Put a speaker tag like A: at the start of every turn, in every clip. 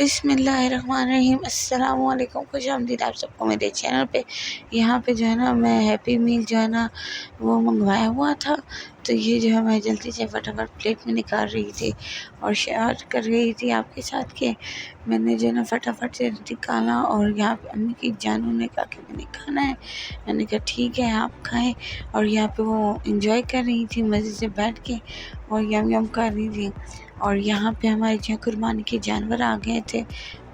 A: بسم اللہ الرحمن الرحیم۔ السلام علیکم، خوش آمدید آپ سب کو میرے چینل پہ۔ یہاں پہ جو ہے نا میں ہیپی میل جو ہے نا وہ منگوایا ہوا تھا، تو یہ جو ہے میں جلدی سے فٹافٹ پلیٹ میں نکال رہی تھی اور شیئر کر رہی تھی آپ کے ساتھ کہ میں نے جو ہے نا فٹافٹ سے نکالا، اور یہاں پہ امی کی جانوں نے کہا کہ میں نے کھانا ہے، میں نے کہا ٹھیک ہے آپ کھائیں، اور یہاں پہ وہ انجوائے کر رہی تھی مزے سے بیٹھ کے اور یم یم کر رہی تھی۔ اور یہاں پہ ہمارے جو قربانی کے جانور آ گئے تھے،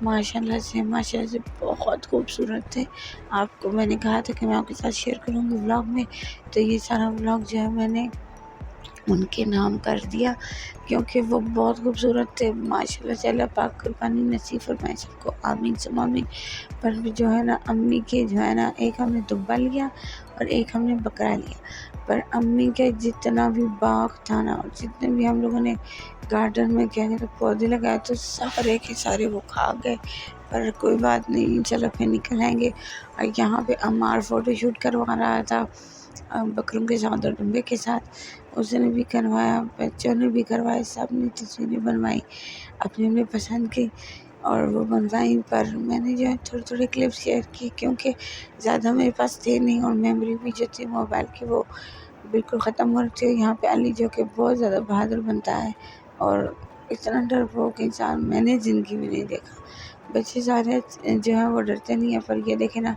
A: ماشاءاللہ سے بہت خوبصورت تھے۔ آپ کو میں نے کہا تھا کہ میں آپ کے ساتھ شیئر کروں گی ولاگ میں، تو یہ سارا ولاگ جو ہے میں نے ان کے نام کر دیا کیونکہ وہ بہت خوبصورت تھے۔ ماشاءاللہ سے اللہ پاک قربانی نصیب فرمائے سب کو، آمین ثم آمین۔ پر جو ہے نا امی کے جو ہے نا ایک ہم نے دبا لیا اور ایک ہم نے بکرا لیا، پر امی کے جتنا بھی باغ تھا نا اور جتنے بھی ہم لوگوں نے گارڈن میں کیا کہتے پودے لگائے تو سارے کے سارے وہ کھا گئے، پر کوئی بات نہیں، چلو پھر نکل آئیں گے۔ اور یہاں پہ عمار فوٹو شوٹ کروا رہا تھا بکروں کے ساتھ اور ڈمبے کے ساتھ، اس نے بھی کروایا، بچوں نے بھی کروایا، سب نے تصویریں بنوائی، اپنے پسند کی اور وہ بنوائیں۔ پر میں نے جو ہے تھوڑے کلپ شیئر کی کیونکہ زیادہ میرے پاس تھے نہیں، اور میموری بھی جو تھی موبائل کی وہ بالکل ختم ہو رہی تھی۔ یہاں پہ علی جو کہ بہت زیادہ بہادر بنتا ہے اور اتنا ڈرپوک انسان میں نے زندگی میں نہیں دیکھا۔ بچے سارے جو ہے وہ ڈرتے نہیں ہیں، پر یہ دیکھیں نا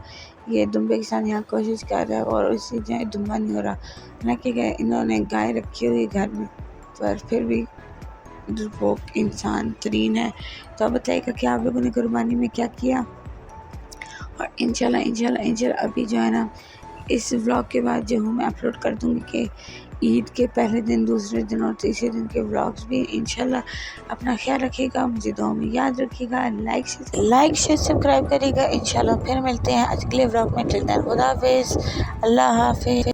A: یہ دمبے کے ساتھ یہاں کوشش کر رہا ہے اور اس سے جو ہے دمبا نہیں ہو رہا، حالانکہ انہوں نے گائے رکھی ہوئی گھر میں، پر پھر بھی ڈرپوک انسان ترین ہے۔ تو اب بتائیے گا کہ آپ لوگوں نے قربانی میں کیا کیا، اور انشاءاللہ ابھی جو ہے نا اس ولاگ کے بعد جو ہوں میں اپلوڈ کر دوں گی کہ عید کے پہلے دن، دوسرے دن اور تیسرے دن کے ولاگز بھی۔ انشاءاللہ اپنا خیال رکھیے گا، مجھے دعاؤں میں یاد رکھیے گا، لائک شیئر سبسکرائب کریے گا۔ انشاءاللہ پھر ملتے ہیں اگلے ولاگ میں، ٹل دین خدا حافظ، اللہ حافظ۔